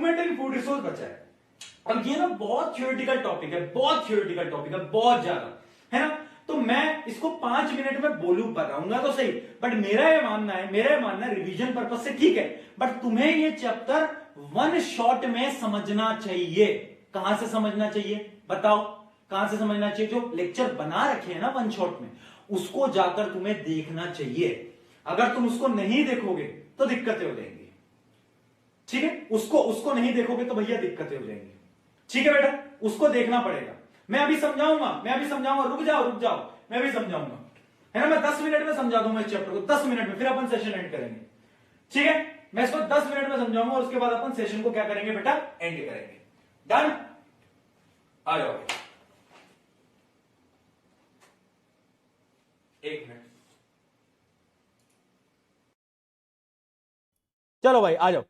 Movement in food resource बचा है। और ये ना बहुत थ्योरेटिकल टॉपिक है, बहुत थ्योरेटिकल टॉपिक है, बहुत ज्यादा, है ना। तो मैं इसको 5 मिनट में बताऊंगा तो सही, बट मेरा ये मानना है रिवीजन पर्पस से ठीक है, बट तुम्हें ये चैप्टर वन शॉट में समझना चाहिए। कहां से समझना चाहिए बताओ, कहां से समझना चाहिए? जो लेक्चर बना रखे हैं ना वन शॉट में, उसको जाकर तुम्हें देखना चाहिए। अगर तुम उसको नहीं देखोगे तो दिक्कतें हो जाएंगी, ठीक है। उसको नहीं देखोगे तो भैया दिक्कतें हो जाएंगी, ठीक है बेटा, उसको देखना पड़ेगा। मैं अभी समझाऊंगा, रुक जाओ, मैं अभी समझाऊंगा, है ना। मैं 10 मिनट में समझा दूंगा इस चैप्टर को, 10 मिनट में, फिर अपन सेशन एंड करेंगे, ठीक है। मैं इसको 10 मिनट में समझाऊंगा और उसके बाद अपन सेशन को क्या करेंगे बेटा, एंड करेंगे। डन, आ जाओ, 1 मिनट, चलो भाई आ जाओ,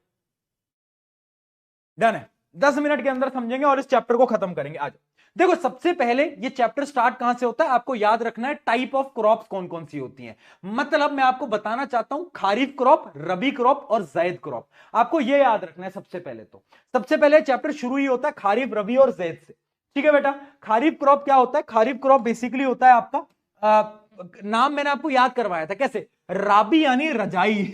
डन है। 10 मिनट के अंदर समझेंगे और इस चैप्टर को खत्म करेंगे। आ जाओ। देखो, सबसे पहले ये चैप्टर स्टार्ट कहां से होता है, आपको याद रखना है टाइप ऑफ क्रॉप्स कौन कौन सी होती हैं। मतलब मैं आपको बताना चाहता हूं खारिफ क्रॉप, रबी क्रॉप और जायद क्रॉप, आपको ये याद रखना है। सबसे पहले चैप्टर शुरू ही होता है खारिफ, रबी और जायद से, ठीक है बेटा। खारिफ क्रॉप क्या होता है? खारिफ क्रॉप बेसिकली होता है आपका नाम मैंने आपको याद करवाया था कैसे, राबी यानी रजाई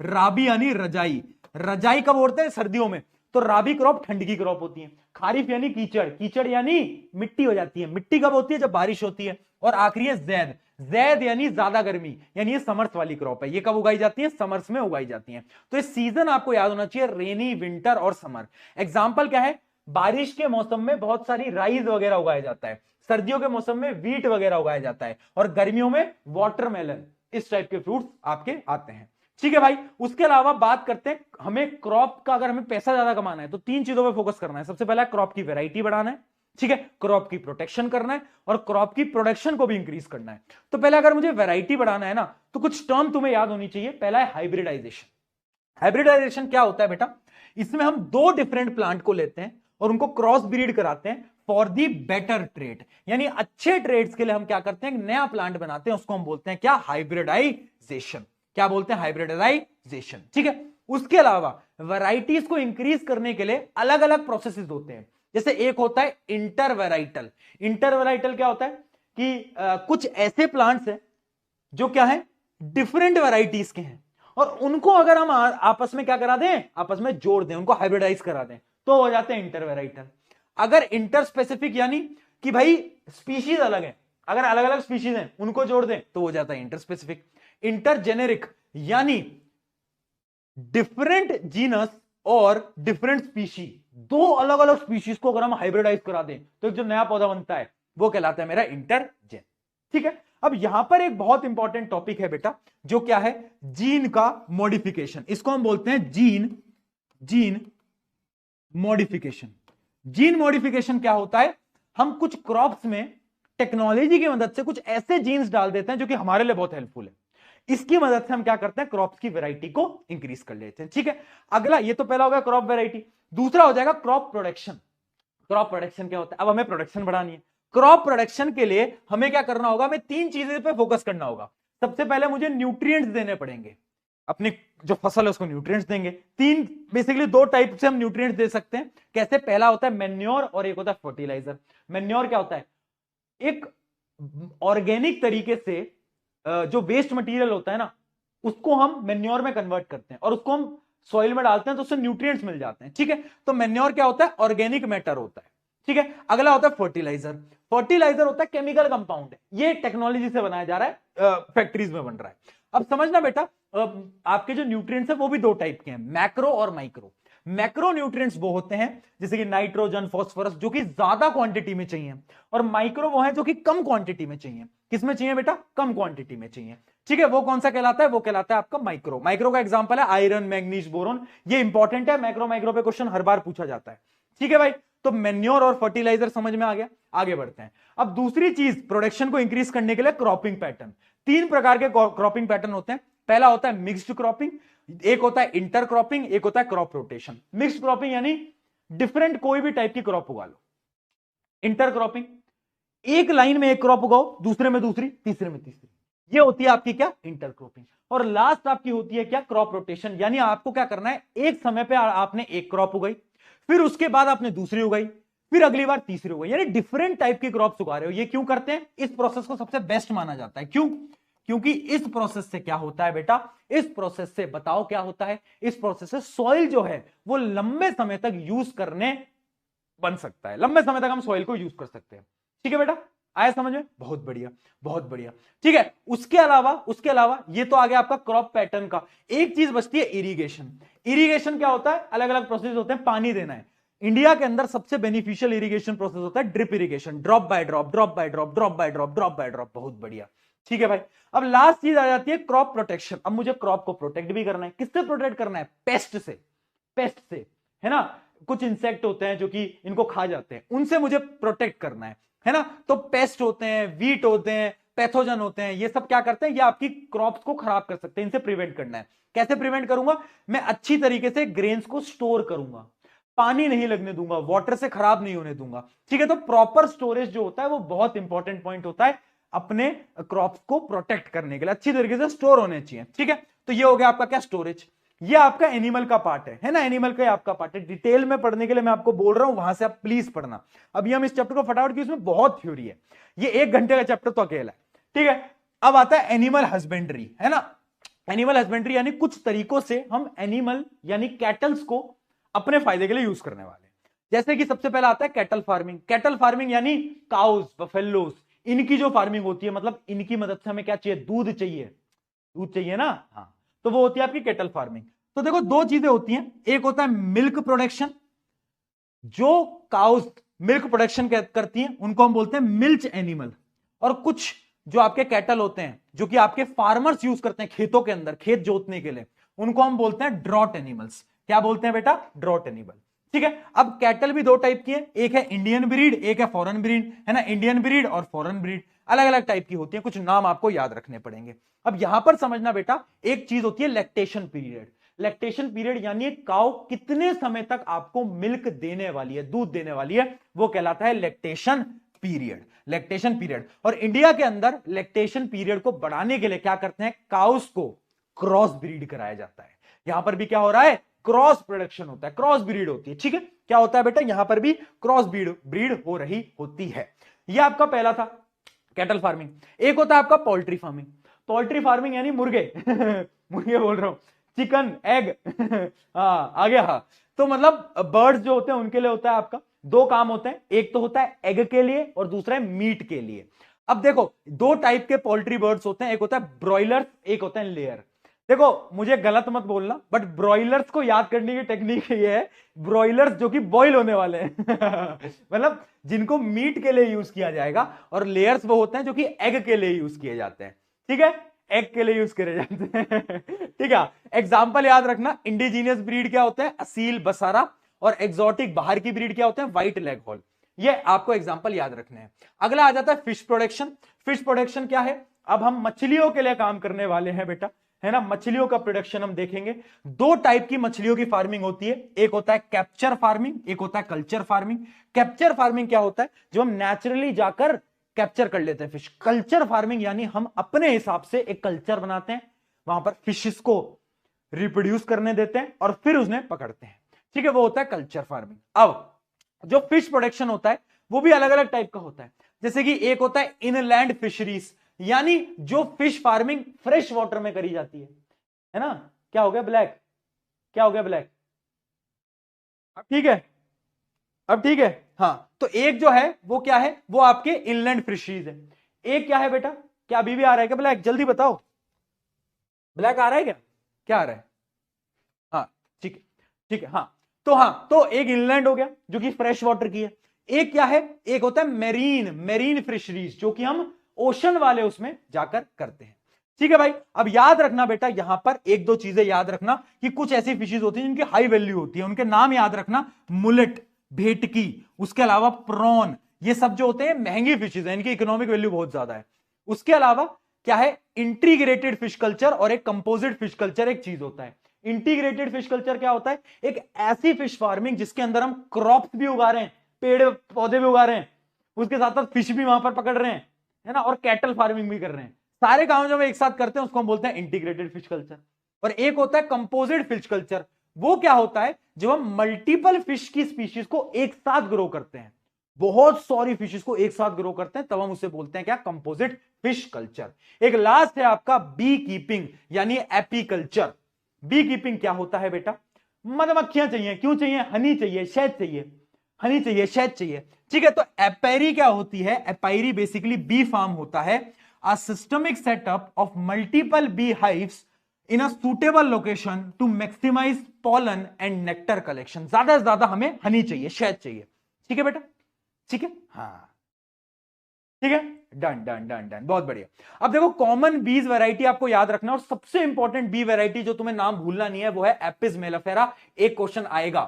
राबी यानी रजाई, रजाई कब ओढ़ते हैं? सर्दियों में। तो राबी क्रॉप ठंड की क्रॉप होती है। खारिफ यानी कीचड़, कीचड़ यानी मिट्टी हो जाती है, मिट्टी कब होती है? जब बारिश होती है। और आखिरी है जैद, जैद यानी ज्यादा गर्मी, यानी ये समर्स वाली क्रॉप है। ये कब उगाई जाती है? समर्स में उगाई जाती है। तो ये सीजन आपको याद होना चाहिए, रेनी, विंटर और समर। एग्जाम्पल क्या है? बारिश के मौसम में बहुत सारी राइस वगैरह उगाया जाता है, सर्दियों के मौसम में वीट वगैरह उगाया जाता है, और गर्मियों में वाटरमेलन, इस टाइप के फ्रूट्स आपके आते हैं, ठीक है भाई। उसके अलावा बात करते हैं, हमें क्रॉप का, अगर हमें पैसा ज्यादा कमाना है तो 3 चीजों पे फोकस करना है। सबसे पहला क्रॉप की वैरायटी बढ़ाना है, ठीक है, क्रॉप की प्रोटेक्शन करना है, और क्रॉप की प्रोडक्शन को भी इंक्रीज करना है। तो पहले अगर मुझे वैरायटी बढ़ाना है ना, तो कुछ टर्म तुम्हें याद होनी चाहिए। पहला है हाइब्रिडाइजेशन। हाइब्रिडाइजेशन क्या होता है बेटा? इसमें हम 2 डिफरेंट प्लांट को लेते हैं और उनको क्रॉस ब्रीड कराते हैं फॉर दी बेटर ट्रेड, यानी अच्छे ट्रेड्स के लिए हम क्या करते हैं? एक नया प्लांट बनाते हैं, उसको हम बोलते हैं क्या? हाइब्रिडाइजेशन। क्या बोलते हैं? हाइब्रिडाइजेशन, ठीक है। उसके अलावा वैरायटीज को इंक्रीज करने के लिए अलग अलग प्रोसेसेस होते हैं। जैसे एक होता है इंटरवैराइटल। इंटरवैराइटल क्या होता है कि कुछ ऐसे प्लांट्स हैं जो क्या है, डिफरेंट वैरायटीज के हैं, और उनको अगर हम आपस में क्या करा दें, आपस में जोड़ दें, उनको हाइब्रिडाइज करा दें, तो हो जाते हैं इंटरवैराइटल। अगर इंटर स्पेसिफिक यानी कि भाई स्पीशीज अलग है, अगर अलग अलग स्पीशीज हैं उनको जोड़ दें तो हो जाता है इंटर स्पेसिफिक। इंटर जेनेरिक यानी डिफरेंट जीनस और डिफरेंट स्पीशी, 2 अलग अलग स्पीशीज को अगर हम हाइब्रिडाइज करा दें तो एक जो नया पौधा बनता है वो कहलाता है मेरा इंटरजेन, ठीक है। अब यहां पर एक बहुत इंपॉर्टेंट टॉपिक है बेटा, जो क्या है? जीन का मॉडिफिकेशन। इसको हम बोलते हैं जीन मॉडिफिकेशन। जीन मॉडिफिकेशन क्या होता है? हम कुछ क्रॉप्स में टेक्नोलॉजी की मदद से कुछ ऐसे जीन्स डाल देते हैं जो कि हमारे लिए बहुत हेल्पफुल है। इसकी मदद से हम क्या करते हैं? क्रॉप्स की वैरायटी को इंक्रीज कर लेते हैं, ठीक है। अगला, ये तो पहला होगा क्रॉप वैरायटी। दूसरा हो जाएगा क्रॉप प्रोडक्शन। क्रॉप प्रोडक्शन क्या होता है? अब हमें प्रोडक्शन बढ़ानी है। क्रॉप प्रोडक्शन के लिए हमें क्या करना होगा? हमें 3 चीजें पे फोकस करना होगा। सबसे पहले मुझे न्यूट्रिएंट्स देने पड़ेंगे, अपनी जो फसल है उसको न्यूट्रिएंट्स देंगे। 3 बेसिकली 2 टाइप से हम न्यूट्रिएंट्स दे सकते हैं। कैसे? पहला होता है मेन्योर और एक होता है फर्टिलाइजर। मेन्योर क्या होता है? एक ऑर्गेनिक तरीके से जो वेस्ट मटेरियल होता है ना, उसको हम मेन्योर में कन्वर्ट करते हैं और उसको हम सॉइल में डालते हैं तो उससे न्यूट्रिएंट्स मिल जाते हैं, ठीक है। तो मेन्योर क्या होता है? ऑर्गेनिक मैटर होता है, ठीक है। अगला होता है फर्टिलाइजर। फर्टिलाइजर होता है केमिकल कंपाउंड है, ये टेक्नोलॉजी से बनाया जा रहा है, फैक्ट्रीज में बन रहा है। अब समझना बेटा, आपके जो न्यूट्रिएंट्स है वो भी 2 टाइप के हैं, मैक्रो और माइक्रो। मैक्रो न्यूट्रिएंट्स वो होते हैं जैसे कि नाइट्रोजन, फास्फोरस, जो कि ज्यादा क्वांटिटी में चाहिए, और माइक्रो वो है जो कि कम क्वांटिटी में चाहिए। किसमें चाहिए बेटा? कम क्वांटिटी में चाहिए, ठीक है। वो कौन सा कहलाता है? वो कहलाता है आपका माइक्रो। माइक्रो का एग्जांपल है आयरन, मैग्नीज, बोरोन। ये इंपॉर्टेंट है, मैक्रो पे क्वेश्चन हर बार पूछा जाता है, ठीक है भाई। तो मेन्योर और फर्टिलाइजर समझ में आ गया। आगे बढ़ते हैं। अब दूसरी चीज, प्रोडक्शन को इंक्रीज करने के लिए क्रॉपिंग पैटर्न। 3 प्रकार के क्रॉपिंग पैटर्न होते हैं। पहला होता है मिक्स्ड क्रॉपिंग, एक होता है इंटर क्रॉपिंग, एक होता है क्रॉप रोटेशन। मिक्स्ड क्रॉपिंग यानी डिफरेंट कोई भी टाइप की क्रॉप उगा लो। इंटर क्रॉपिंग, एक लाइन में एक क्रॉप उगाओ, दूसरे में दूसरी, तीसरे में तीसरी। ये होती है आपकी क्या, इंटरक्रॉपिंग। और लास्ट आपकी होती है क्या, क्रॉप रोटेशन। यानी आपको क्या करना है, एक समय पे आपने एक क्रॉप उगाई, फिर उसके बाद आपने दूसरी उगाई, फिर अगली बार तीसरी उगाई, यानी डिफरेंट टाइप की क्रॉप्स उगा रहे हो। ये क्यों करते हैं, इस प्रोसेस को सबसे बेस्ट माना जाता है। क्यों, क्योंकि इस प्रोसेस से क्या होता है बेटा, इस प्रोसेस से बताओ क्या होता है, इस प्रोसेस से सॉइल जो है वो लंबे समय तक यूज करने बन सकता है, लंबे समय तक हम सॉइल को यूज कर सकते हैं। ठीक है बेटा, आया समझ में, बहुत बढ़िया बहुत बढ़िया। ठीक है, उसके अलावा ये तो आ गया आपका क्रॉप पैटर्न का। एक चीज बचती है इरिगेशन। इरिगेशन क्या होता है, अलग अलग प्रोसेस होते हैं, पानी देना है। इंडिया के अंदर सबसे बेनिफिशियल इरिगेशन प्रोसेस होता है drip irrigation, drop by drop, drop by drop, drop by drop, drop by drop, बहुत बढ़िया। ठीक है भाई, अब लास्ट चीज आ जाती है क्रॉप प्रोटेक्शन। अब मुझे क्रॉप को प्रोटेक्ट भी करना है, किससे प्रोटेक्ट करना है, पेस्ट से, पेस्ट से, है ना। कुछ इंसेक्ट होते हैं जो कि इनको खा जाते हैं, उनसे मुझे प्रोटेक्ट करना है ना। तो पेस्ट होते हैं, वीट होते हैं, पैथोजन होते हैं, ये सब क्या करते हैं, ये आपकी क्रॉप्स को खराब कर सकते हैं, इनसे प्रिवेंट करना है। कैसे प्रिवेंट करूंगा, मैं अच्छी तरीके से ग्रेन्स को स्टोर करूंगा, पानी नहीं लगने दूंगा, वाटर से खराब नहीं होने दूंगा। ठीक है, तो प्रॉपर स्टोरेज जो होता है वो बहुत इंपॉर्टेंट पॉइंट होता है अपने क्रॉप्स को प्रोटेक्ट करने के लिए, अच्छी तरीके से स्टोर होने चाहिए। ठीक है, तो ये हो गया आपका क्या, स्टोरेज। ये आपका एनिमल का पार्ट है ना, एनिमल का आपका पार्ट है। डिटेल में पढ़ने के लिए मैं आपको बोल रहा हूं, वहां से आप प्लीज पढ़ना। अभी हम इस चैप्टर को फटाफट की, उसमें बहुत थ्योरी है, ये 1 घंटे का चैप्टर तो अकेला है। ठीक है, अब आता है एनिमल हस्बेंड्री, है ना। एनिमल हस्बेंड्री यानी कुछ तरीकों से हम एनिमल यानी कैटल्स को अपने फायदे के लिए यूज करने वाले हैं। जैसे कि सबसे पहला आता है कैटल फार्मिंग। कैटल फार्मिंग यानी काउस, बफेलोस, इनकी जो फार्मिंग होती है, मतलब इनकी मदद से हमें क्या चाहिए, दूध चाहिए, दूध चाहिए ना, हाँ, तो वो होती है आपकी कैटल फार्मिंग। तो देखो दो चीजें होती हैं, एक होता है मिल्क प्रोडक्शन, जो काउस मिल्क प्रोडक्शन करती हैं उनको हम बोलते हैं मिल्च एनिमल। और कुछ जो आपके कैटल होते हैं जो कि आपके फार्मर्स यूज करते हैं खेतों के अंदर, खेत जोतने के लिए, उनको हम बोलते हैं ड्रॉट एनिमल्स। क्या बोलते हैं बेटा, ड्रॉट एनिमल। ठीक है, अब कैटल भी दो टाइप की है, एक है इंडियन ब्रीड, एक है फॉरेन ब्रीड, है ना। इंडियन ब्रीड और फॉरेन ब्रीड अलग अलग टाइप की होती है, कुछ नाम आपको याद रखने पड़ेंगे। अब यहां पर समझना बेटा, एक चीज होती है लैक्टेशन पीरियड। लैक्टेशन पीरियड यानी काउ कितने समय तक आपको मिल्क देने वाली है, दूध देने वाली है, वो कहलाता है लैक्टेशन पीरियड। Lactation period. और इंडिया के अंदर लैक्टेशन पीरियड को बढ़ाने के लिए क्या करते हैं, काउस को क्रॉस ब्रीड कराया जाता है। यहां पर भी क्या हो रहा है, क्रॉस प्रोडक्शन होता है, क्रॉस ब्रीड होती है। ठीक है, क्या होता है बेटा, यहां पर भी क्रॉस ब्रीड हो रही होती है। यह आपका पहला था कैटल फार्मिंग। एक होता है आपका पोल्ट्री फार्मिंग। पोल्ट्री फार्मिंग यानी मुर्गे मुर्गे बोल रहा हूं, चिकन, एग हाँ आ गया, हाँ। तो मतलब बर्ड्स जो होते हैं उनके लिए होता है आपका दो काम होते हैं, एक तो होता है एग के लिए और दूसरा है मीट के लिए। अब देखो दो टाइप के पोल्ट्री बर्ड्स होते हैं, एक होता है ब्रॉयलर, एक होता है लेयर। देखो मुझे गलत मत बोलना, बट ब्रॉयलर्स को याद करने की टेक्निक ये है, ब्रॉयलर्स जो कि बॉयल होने वाले हैं मतलब जिनको मीट के लिए यूज किया जाएगा, और लेयर्स वो होते हैं जो कि एग के लिए यूज किए जाते हैं। ठीक है, एग के लिए यूज करे जाते हैं ठीक है, एग्जांपल याद रखना, इंडिजीनियस ब्रीड क्या होते हैं, असील, बसारा, और एग्जॉटिक बाहर की ब्रीड क्या होते हैं, व्हाइट लेग हॉल। ये आपको एग्जांपल याद रखने हैं। अगला आ जाता है फिश प्रोडक्शन। फिश प्रोडक्शन क्या है, अब हम मछलियों के लिए काम करने वाले हैं बेटा, है ना। मछलियों का प्रोडक्शन हम देखेंगे। दो टाइप की मछलियों की फार्मिंग होती है, एक होता है कैप्चर फार्मिंग, एक होता है कल्चर फार्मिंग। कैप्चर फार्मिंग क्या होता है, जो हम नेचुरली जाकर कैप्चर कर लेते हैं फिश। कल्चर फार्मिंग यानी हम अपने हिसाब से एक कल्चर बनाते हैं, वहां पर फिशेस को रिप्रोड्यूस करने देते हैं और फिर उन्हें पकड़ते हैं। ठीक है, वो होता है कल्चर फार्मिंग। अब जो फिश प्रोडक्शन होता है वो भी अलग अलग टाइप का होता है। जैसे कि एक होता है इनलैंड फिशरीज, यानी जो फिश फार्मिंग फ्रेश वाटर में करी जाती है ना। क्या हो गया ब्लैक, क्या हो गया ब्लैक, अब ठीक है, अब ठीक है, हाँ। तो एक जो है वो क्या है, वो आपके इनलैंड फिशरीज है। एक क्या है बेटा, क्या अभी भी आ रहा है क्या ब्लैक, जल्दी बताओ, ब्लैक आ रहा है क्या, क्या आ रहा है, हाँ ठीक है, ठीक है, हाँ। तो हाँ, तो एक इनलैंड हो गया जो कि फ्रेश वाटर की है। एक क्या है, एक होता है मेरीन, मेरीन फिशरीज, जो कि हम ओशन वाले उसमें जाकर करते हैं। ठीक है भाई, अब याद रखना बेटा, यहां पर एक दो चीजें याद रखना कि कुछ ऐसी फिशेज होती हैं जिनकी हाई वैल्यू होती है, उनके नाम याद रखना, मुलेट, भेटकी, उसके अलावा प्रॉन, ये सब जो होते हैं महंगी फिशेज हैं, इनकी इकोनॉमिक वैल्यू बहुत ज्यादा है। उसके अलावा क्या है, इंटीग्रेटेड फिश कल्चर और एक कंपोजिट फिश कल्चर एक चीज होता है। इंटीग्रेटेड फिश कल्चर क्या होता है, एक ऐसी फिश फार्मिंग जिसके अंदर हम क्रॉप्स भी उगा रहे हैं, पेड़ पौधे भी उगा रहे हैं, उसके साथ साथ फिश भी वहां पर पकड़ रहे हैं, है ना, और कैटल फार्मिंग भी कर रहे हैं, सारे काम जब एक साथ करते हैं उसको हम बोलते हैं इंटीग्रेटेड फिश कल्चर। और एक होता है कंपोजिट फिश कल्चर। वो क्या होता है? जब हम मल्टीपल फिश की स्पीशीज को एक साथ ग्रो करते हैं, बहुत सारी फिशेस को एक साथ ग्रो करते हैं, तब हम उसे बोलते हैं क्या? Composite fish culture. एक लास्ट है आपका बी कीपिंग यानी एपीकल्चर। बी कीपिंग क्या होता है बेटा? मधुमक्खियां चाहिए। क्यों चाहिए? हनी चाहिए, शहद चाहिए, हनी चाहिए, शहद चाहिए। ठीक है, तो एपेरी क्या होती है? एपायरी बेसिकली बी फार्म होता है, a systemic setup of multiple bee hives in a suitable location to maximise pollen and nectar collection. ज्यादा से ज्यादा हमें हनी चाहिए, शहद चाहिए। ठीक है बेटा? ठीक है, हाँ ठीक है, डन डन डन डन, बहुत बढ़िया। अब देखो कॉमन बीज वैरायटी आपको याद रखना, और सबसे इंपॉर्टेंट बी वैरायटी जो तुम्हें नाम भूलना नहीं है वो है एपिस मेलाफेरा। एक क्वेश्चन आएगा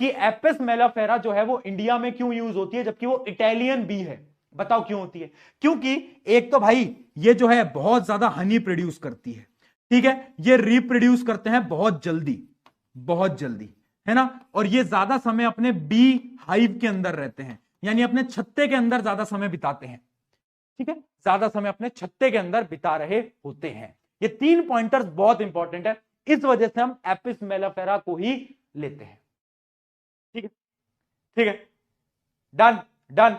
कि एपिस मेलाफेरा जो है वो इंडिया में क्यों यूज होती है जबकि वो इटालियन बी है। बताओ क्यों होती है? क्योंकि एक तो भाई ये जो है बहुत ज्यादा हनी प्रोड्यूस करती है, ठीक है, ये रिप्रोड्यूस करते हैं बहुत जल्दी, बहुत जल्दी, है ना, और ये ज्यादा समय अपने बी हाइव के अंदर रहते हैं, यानी अपने छत्ते के अंदर ज्यादा समय बिताते हैं। ठीक है, ज्यादा समय अपने छत्ते के अंदर बिता रहे होते हैं। ये 3 पॉइंटर्स बहुत इंपॉर्टेंट है, इस वजह से हम एपिस मेलाफेरा को ही लेते हैं। ठीक है, ठीक है, डन डन।